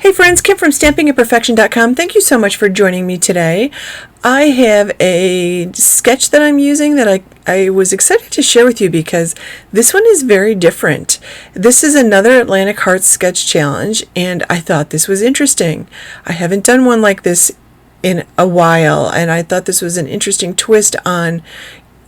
Hey friends, Kim from stampingandperfection.com. Thank you so much for joining me today. I have a sketch that I'm using that I was excited to share with you because this one is very different. This is another Atlantic Hearts sketch challenge, and I thought this was interesting. I haven't done one like this in a while, and I thought this was an interesting twist on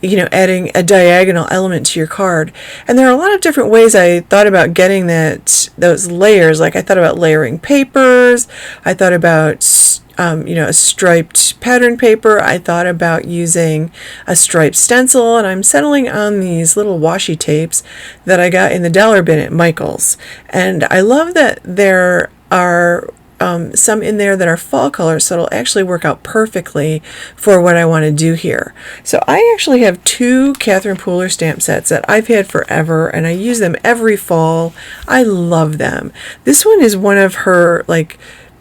adding a diagonal element to your card. And there are a lot of different ways I thought about getting those layers. Like I thought about layering papers. I thought about a striped pattern paper. I thought about using a striped stencil, and I'm settling on these little washi tapes that I got in the dollar bin at Michael's. And I love that there are some in there that are fall colors, so it'll actually work out perfectly for what I want to do here. So I actually have two Catherine Pooler stamp sets that I've had forever, and I use them every fall. I love them. This one is one of her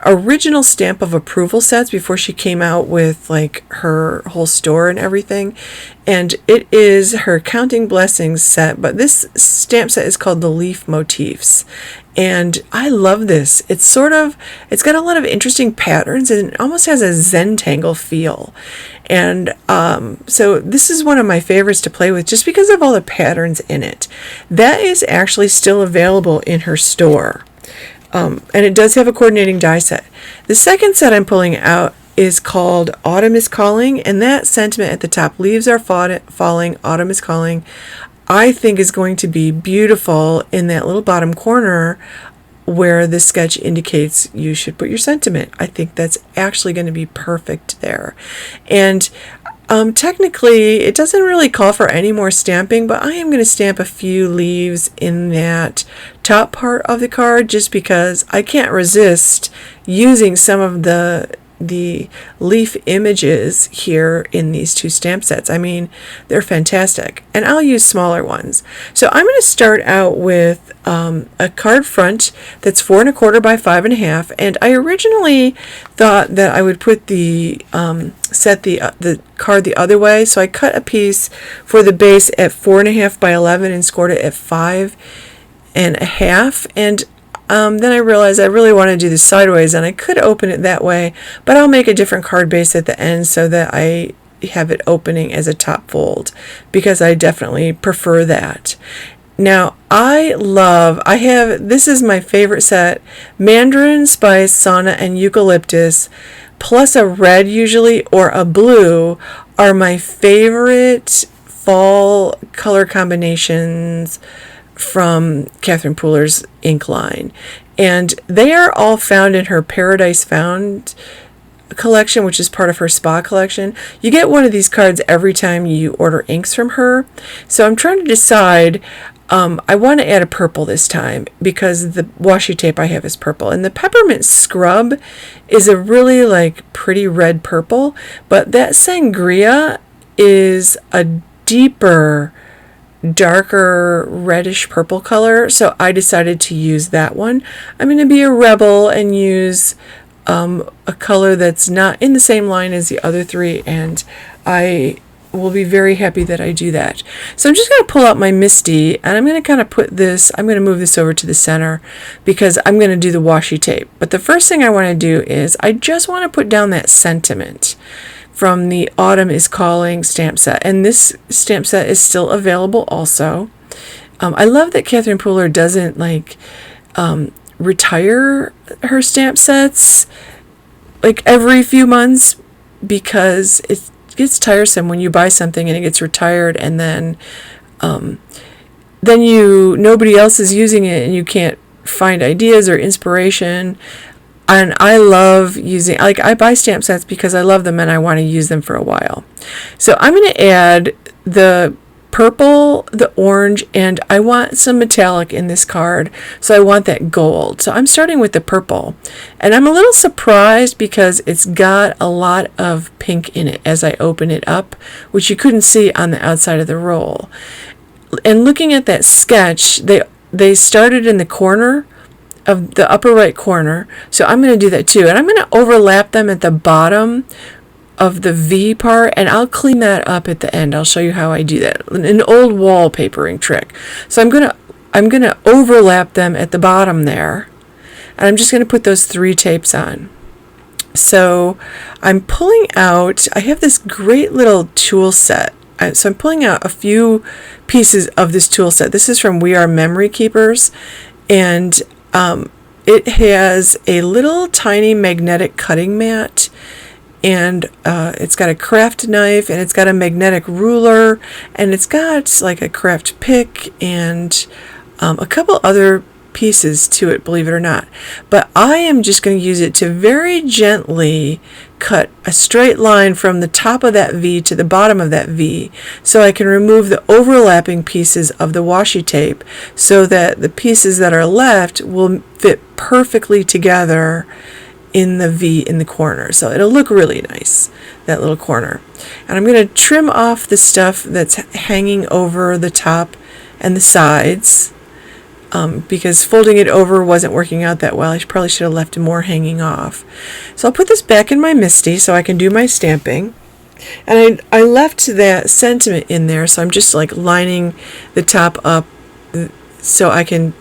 original stamp of approval sets before she came out with her whole store and everything, and it is her Counting Blessings set, but this stamp set is called the Leaf Motifs, and I love this. It's got a lot of interesting patterns, and it almost has a Zentangle feel, and so this is one of my favorites to play with just because of all the patterns in it. That is actually still available in her store. And it does have a coordinating die set. The second set I'm pulling out is called Autumn is Calling, and that sentiment at the top, leaves are falling, autumn is calling, I think is going to be beautiful in that little bottom corner where the sketch indicates you should put your sentiment. I think that's actually going to be perfect there. And technically, it doesn't really call for any more stamping, but I am going to stamp a few leaves in that top part of the card just because I can't resist using some of the leaf images here in these two stamp sets. I mean, they're fantastic, and I'll use smaller ones. So I'm going to start out with a card front that's 4 1/4 by 5 1/2, and I originally thought that I would put the card the other way, so I cut a piece for the base at 4 1/2 by 11 and scored it at 5 1/2, and then I realized I really want to do this sideways, and I could open it that way, but I'll make a different card base at the end so that I have it opening as a top fold, because I definitely prefer that. Now, this is my favorite set, Mandarin, Spice, Sauna, and Eucalyptus, plus a red usually, or a blue, are my favorite fall color combinations from Catherine Pooler's ink line, and they are all found in her Paradise Found collection, which is part of her spa collection. You get one of these cards every time you order inks from her, so I'm trying to decide. I want to add a purple this time because the washi tape I have is purple, and the Peppermint Scrub is a really pretty red purple, but that Sangria is a deeper, darker reddish purple color, so I decided to use that one. I'm going to be a rebel and use a color that's not in the same line as the other three, and I will be very happy that I do that. So I'm just going to pull out my MISTI, and I'm going to kind of I'm going to move this over to the center because I'm going to do the washi tape. But the first thing I want to do is I just want to put down that sentiment from the Autumn is Calling stamp set, and this stamp set is still available also. I love that Catherine Pooler doesn't retire her stamp sets every few months, because it gets tiresome when you buy something and it gets retired, and then nobody else is using it and you can't find ideas or inspiration. And I love using, I buy stamp sets because I love them and I want to use them for a while. So I'm going to add the purple, the orange, and I want some metallic in this card, so I want that gold. So I'm starting with the purple, and I'm a little surprised because it's got a lot of pink in it as I open it up, which you couldn't see on the outside of the roll. And looking at that sketch, they started in the corner of the upper right corner, so I'm going to do that too, and I'm going to overlap them at the bottom of the V part, and I'll clean that up at the end. I'll show you how I do that, an old wallpapering trick. So I'm gonna overlap them at the bottom there, And I'm just going to put those 3 tapes on. So I'm pulling out, I have this great little tool set. So I'm pulling out a few pieces of this tool set. This is from We Are Memory Keepers, and it has a little tiny magnetic cutting mat, and it's got a craft knife, and it's got a magnetic ruler, and it's got like a craft pick and a couple other pieces to it, believe it or not. But I am just going to use it to very gently cut a straight line from the top of that V to the bottom of that V, so I can remove the overlapping pieces of the washi tape so that the pieces that are left will fit perfectly together in the V in the corner. So it'll look really nice, that little corner. And I'm going to trim off the stuff that's hanging over the top and the sides, because folding it over wasn't working out that well. I probably should have left more hanging off. So I'll put this back in my MISTI so I can do my stamping. And I left that sentiment in there, so I'm just like lining the top up so I can,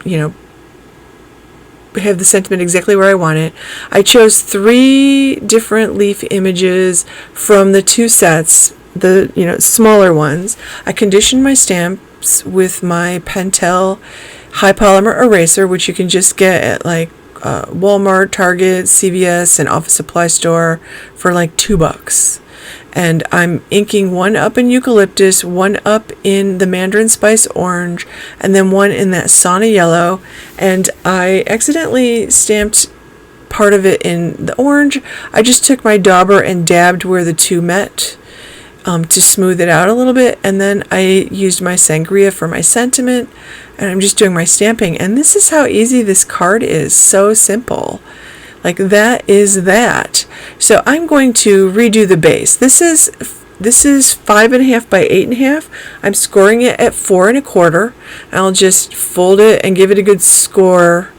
have the sentiment exactly where I want it. I chose 3 different leaf images from the 2 sets, the smaller ones. I conditioned my stamps with my Pentel high polymer eraser, which you can just get at like Walmart, Target, CVS, and office supply store for like $2. And I'm inking one up in Eucalyptus, one up in the Mandarin Spice Orange, and then one in that Sauna Yellow. And I accidentally stamped part of it in the orange. I just took my dauber and dabbed where the 2 met to smooth it out a little bit, and then I used my Sangria for my sentiment, and I'm just doing my stamping. And this is how easy this card is. So simple. Like, that is that. So I'm going to redo the base. This is 5.5 by 8.5. I'm scoring it at 4 1/4. I'll just fold it and give it a good score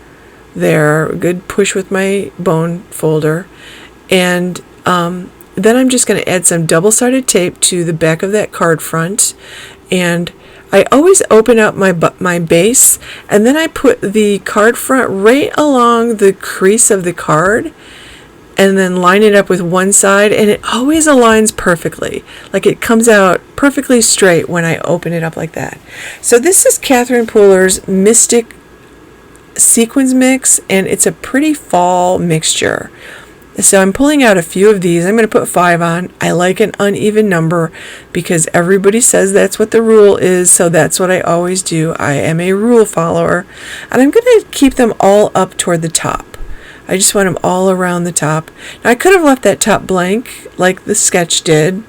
there, a good push with my bone folder, and then I'm just going to add some double-sided tape to the back of that card front, and I always open up my base, and then I put the card front right along the crease of the card, and then line it up with one side, and it always aligns perfectly. Like, it comes out perfectly straight when I open it up like that. So this is Catherine Pooler's Mystic Sequins Mix, and it's a pretty fall mixture. So I'm pulling out a few of these. I'm going to put 5 on. I like an uneven number because everybody says that's what the rule is, so that's what I always do. I am a rule follower. And I'm going to keep them all up toward the top. I just want them all around the top. Now, I could have left that top blank like the sketch did,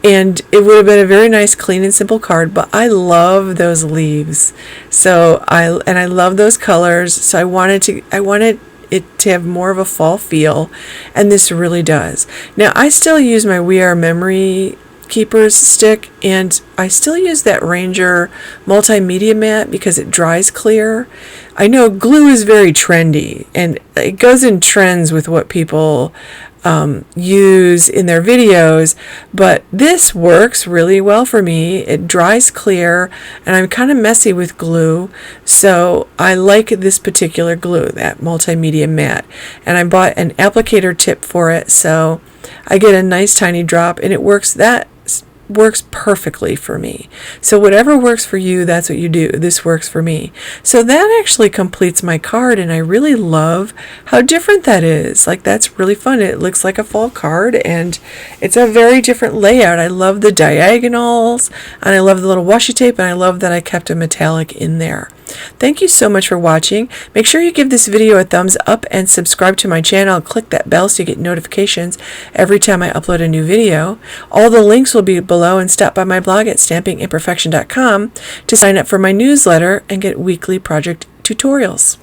and it would have been a very nice, clean and simple card, but I love those leaves. So I love those colors, so I wanted it to have more of a fall feel, and this really does. Now, I still use my We Are Memory Keepers stick, and I still use that Ranger multimedia mat because it dries clear. I know glue is very trendy, and it goes in trends with what people use in their videos, but this works really well for me. It dries clear, and I'm kind of messy with glue, so I like this particular glue, that multimedia mat, and I bought an applicator tip for it, so I get a nice tiny drop, and it works perfectly for me. So whatever works for you, that's what you do. This works for me. So that actually completes my card, and I really love how different that is. Like, that's really fun. It looks like a fall card, and it's a very different layout. I love the diagonals, and I love the little washi tape, and I love that I kept a metallic in there. Thank you so much for watching. Make sure you give this video a thumbs up and subscribe to my channel. Click that bell so you get notifications every time I upload a new video. All the links will be below, and stop by my blog at stampingimperfection.com to sign up for my newsletter and get weekly project tutorials.